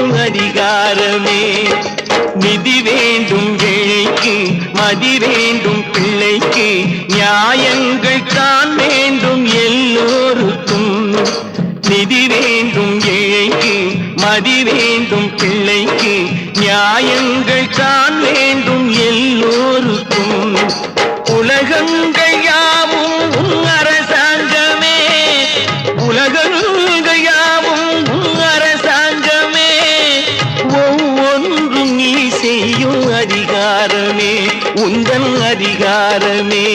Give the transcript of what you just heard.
செய்யும் அதிகாரமே. நிதி வேண்டும் ஏழைக்கு, மதி வேண்டும் பிள்ளைக்கு, நியாயங்கள் தான் வேண்டும் எல்லோருக்கும். நிதி வேண்டும் ஏழைக்கு, மதி வேண்டும் பிள்ளைக்கு, நியாயங்கள் தான் வேண்டும் எல்லோருக்கும். உலகங்கள் யாவும் அரசாங்கமே, உலகங்கள் யாவும் அரசாங்கமே, ஒவ்வொன்றும் நீ செய்யும் அதிகாரமே, உந்தன் அதிகாரமே.